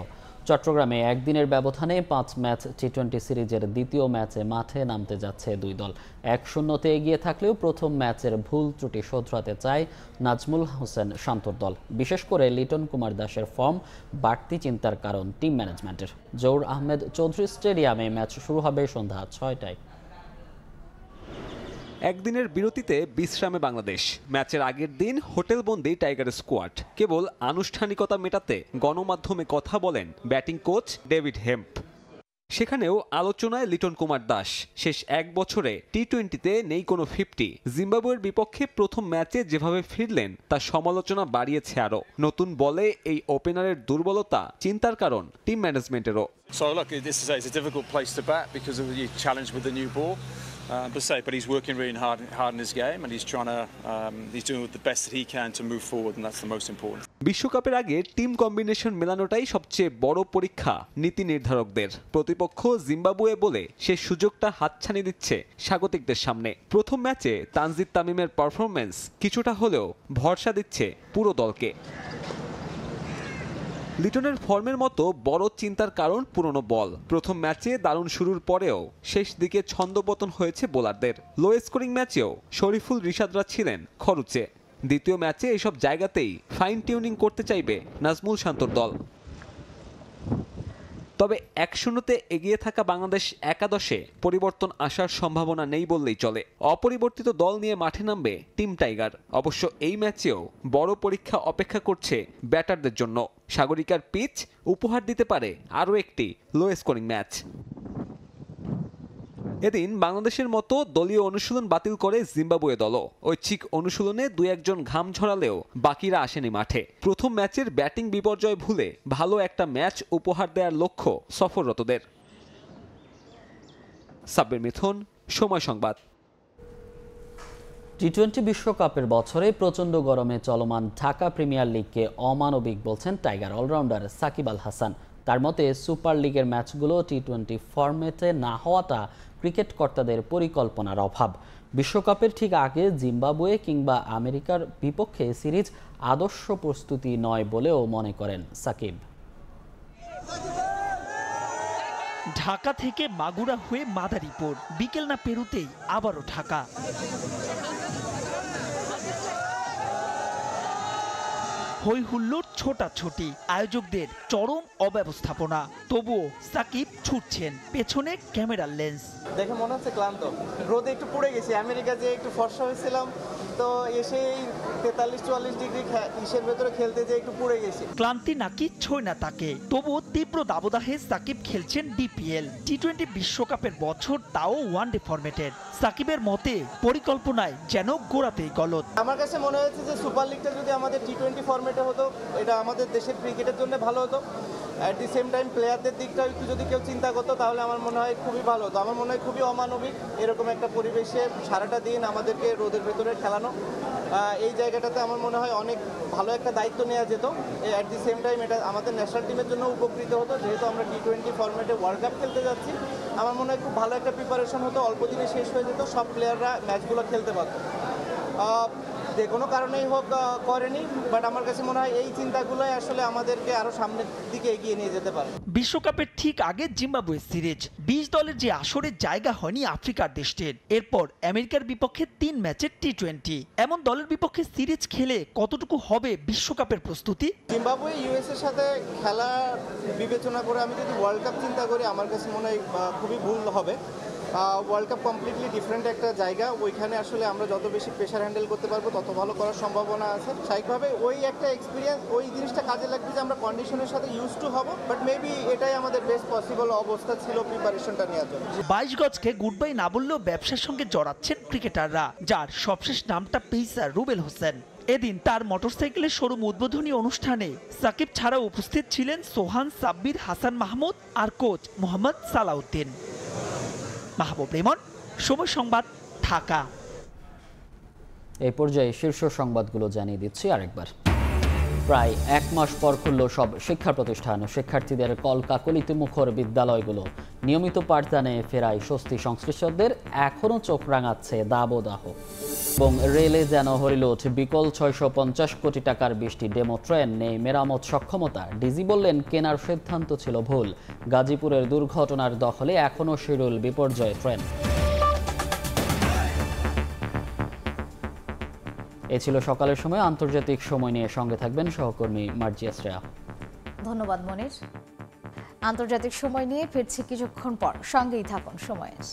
চট্টগ্রামে একদিনের ব্যবধানে 5 ম্যাচ টি20 সিরিজের দ্বিতীয় ম্যাচে মাঠে নামতে যাচ্ছে 2 দল। 1-0-তে এগিয়ে থাকলেও প্রথম ম্যাচের ভুল ত্রুটি শোধরাতে চায় নাজমুল হোসেন শান্তর দল। বিশেষ করে লিটন কুমার দাসের ফর্ম বাড়তি চিন্তার কারণ টিম ম্যানেজমেন্টের। জহুর আহমেদ চৌধুরী স্টেডিয়ামে ম্যাচ শুরু হবে সন্ধ্যা 6টায়। একদিনের বিরতিতে বিশ্রামে বাংলাদেশ। ম্যাচের আগের দিন হোটেলবন্দি টাইগার স্কোয়াড। কেবল আনুষ্ঠানিকতা মেটাতে গণমাধ্যমে কথা বলেন ব্যাটিং কোচ ডেভিড হেম্প। সেখানেও আলোচনায় লিটন কুমার দাস। শেষ এক বছরে টি-20তে নেই কোনো 50। জিম্বাবুয়ের বিপক্ষে প্রথম ম্যাচে যেভাবে ফিরলেন তা সমালোচনা বাড়িয়েছে আরও। নতুন বলে এই ওপেনারের দুর্বলতা চিন্তার কারণ team ম্যানেজমেন্টেরও। So look, this is a difficult place to bat because of the challenge with the new ball. But he's working really hard in his game, and he's doing the best that he can to move forward, and that's the most important. বিশ্বকাপের আগে team combination মেলানোটাই সবচেয়ে বড় পরীক্ষা নীতি নির্ধারকদের। প্রতিপক্ষ Zimbabwe বলে সে সুযোগটা হাতছানি দিচ্ছে স্বাগতিকদের সামনে। প্রথম ম্যাচে তানজিদ তামিমের পারফরম্যান্স কিছুটা হলেও ভরসা দিচ্ছে পুরো দলকে। লিটনের ফর্মের মতো বড় চিন্তার কারণ পুরনো বল। প্রথম ম্যাচে দারুণ শুরুর পরেও শেষ দিকে ছন্দপতন হয়েছে বোলারদের। লো স্কোরিং ম্যাচেও শরীফুল রিশাদরা ছিলেন খরুচে। দ্বিতীয় ম্যাচে এসব জায়গাতেই ফাইন টিউনিং করতে চাইবে নাজমুল শান্তর দল। তবে 1-0-তে এগিয়ে থাকা বাংলাদেশ একাদশে পরিবর্তন আসার সম্ভাবনা নেই বললেই চলে। অপরিবর্তিত দল নিয়ে মাঠে নামবে টিম টাইগার। অবশ্য এই ম্যাচেও বড় পরীক্ষা অপেক্ষা করছে ব্যাটারদের জন্য। সাগরিকার পিচ উপহার দিতে পারে আরও একটি লো স্কোরিং ম্যাচ। এদিন বাংলাদেশের মতো দলীয় অনুশীলন বাতিল করে জিম্বাবুয়ে দলও। ঐচ্ছিক অনুশীলনে 2-1 ঘাম ঝরালেও বাকিরা আসেনি মাঠে। প্রথম ম্যাচের ব্যাটিং বিপর্যয় ভুলে ভালো একটা ম্যাচ উপহার দেওয়ার লক্ষ্য সফররতদের। সাব্বির মিথুন, সময় সংবাদ। টি-20 বিশ্বকাপের বছরে প্রচণ্ড গরমে চলমান ঢাকা প্রিমিয়ার লিগকে অমানবিক বলছেন টাইগার অলরাউন্ডার সাকিব আল হাসান। তার মতে সুপার লিগের ম্যাচগুলো টি-20 ফরম্যাটে না হওয়াটা ক্রিকেট কর্তাদের পরিকল্পনার অভাব। বিশ্বকাপের ঠিক আগে জিম্বাবুয়ে কিংবা আমেরিকার বিপক্ষে সিরিজ আদর্শ প্রস্তুতি নয় বলেও মনে করেন সাকিব। ঢাকা থেকে মাগুরা হয়ে মাদারীপুর, বিকেল না পেরুতেই আবারও ঢাকা। হই হুল্লোড়, ছোটাছুটি, আয়োজকদের চরম অব্যবস্থাপনা। তবুও সাকিব ছুটছেন, পেছনে ক্যামেরার লেন্স। দেখে মনে হচ্ছে ক্লান্ত, রোদে একটু পুড়ে গেছি। আমেরিকা যে একটু ফর্সা হয়েছিলাম, তো এসে 43-44 ডিগ্রি ইসের ভেতরে খেলতে যে একটু পুড়ে গেছি। ক্লান্তি নাকি ছয় না তাকে, তবুও তীব্র দাবদাহে সাকিব খেলছেন ডিপিএল। টি-20 বিশ্বকাপের বছর, তাও ওয়ানডে ফরম্যাটের। সাকিবের মতে পরিকল্পনায় যেন গোড়াতেই গলদ। আমার কাছে মনে হয়েছে যে সুপার লিগটা যদি আমাদের টি-20 ফরম্যাটে হতো, এটা আমাদের দেশের ক্রিকেটের জন্য ভালো হতো। অ্যাট দি সেম টাইম প্লেয়ারদের দিকটাও একটু যদি কেউ চিন্তা করতো, তাহলে আমার মনে হয় খুবই ভালো হতো। আমার মনে হয় খুবই অমানবিক এরকম একটা পরিবেশে সারাটা দিন আমাদেরকে রোদের ভেতরে খেলানো। এই জায়গাটাতে আমার মনে হয় অনেক ভালো একটা দায়িত্ব নেওয়া যেত। অ্যাট দি সেম টাইম এটা আমাদের ন্যাশনাল টিমের জন্য উপকৃত হতো। যেহেতু আমরা টি-20 ফরম্যাটে ওয়ার্ল্ড কাপ খেলতে যাচ্ছি, আমার মনে হয় খুব ভালো একটা প্রিপারেশন হতো, অল্প দিনে শেষ হয়ে যেত, সব প্লেয়াররা ম্যাচগুলো খেলতে পারত। যে কোনো কারণেই হোক করেনি, বাট আমার কাছে মনে হয় এই চিন্তাগুলোই আসলে আমাদেরকে আরো সামনের দিকে এগিয়ে নিয়ে যেতে পারে। বিশ্বকাপের ঠিক আগে জিম্বাবুয়ে সিরিজ, 20 দলের যে আসরের জায়গা হয়নি আফ্রিকার দেশটির। এরপর আমেরিকার বিপক্ষে 3 ম্যাচের টি-20। এমন দলের বিপক্ষে সিরিজ খেলে কতটুকু হবে বিশ্বকাপের প্রস্তুতি? জিম্বাবুয়ে ইউএস এর সাথে খেলা বিবেচনা করে আমি যদি ওয়ার্ল্ড কাপ চিন্তা করি, আমার কাছে মনে হয় খুবই ভুল হবে। ওয়ার্ল্ড কাপ কমপ্লিটলি ডিফারেন্ট একটা জায়গা। ওইখানে আসলে আমরা যত বেশি প্রেশার হ্যান্ডেল করতে পারবো, তত ভালো করার সম্ভাবনা আছে। স্বাভাবিকভাবে ওই একটা এক্সপিরিয়েন্স, ওই জিনিসটা কাজে লাগবে যে আমরা কন্ডিশনের সাথে ইউজ টু হব। বাট মেবি এটাই আমাদের বেস্ট পসিবল অবস্থা ছিল প্রিপারেশনটা নেওয়ার জন্য। 22 গজকে গুড বাই না বললেও ব্যবসার সঙ্গে জড়াচ্ছেন ক্রিকেটাররা, যার সবশেষ নামটা পেসার রুবেল হোসেন। এদিন তার মোটরসাইকেলের শোরুম উদ্বোধনী অনুষ্ঠানে সাকিব ছাড়াও উপস্থিত ছিলেন সোহান, সাব্বির, হাসান মাহমুদ আর কোচ মোহাম্মদ সালাউদ্দিন। মাহবুব রেমন, সময় সংবাদ, ঢাকা। এই পর্যায়ে শীর্ষ সংবাদগুলো জানিয়ে দিচ্ছি আরেকবার। প্রায় 1 মাস পর খুলল সব শিক্ষা প্রতিষ্ঠান। শিক্ষার্থীদের কলকাকলিতে মুখর বিদ্যালয়গুলো। নিয়মিত পাঠদানে ফেরায় স্বস্তি সংশ্লিষ্টদের, এখনও চোখ রাঙাচ্ছে দাবদাহ। এবং রেলে যেন হরিলোট, বিকল 650 কোটি টাকার 20টি ডেমো ট্রেন, নেই মেরামত সক্ষমতা। ডিজি বললেন কেনার সিদ্ধান্ত ছিল ভুল। গাজীপুরের দুর্ঘটনার দখলে এখনও শিরুল বিপর্যয় ট্রেন। এ ছিল সকালের সময়। আন্তর্জাতিক সময় নিয়ে সঙ্গে থাকবেন সহকর্মী মার্জিয়া শ্রেয়া। ধন্যবাদ মনির। আন্তর্জাতিক সময় নিয়ে ফিরছি কিছুক্ষণ পর, সঙ্গেই থাকুন সময়ের।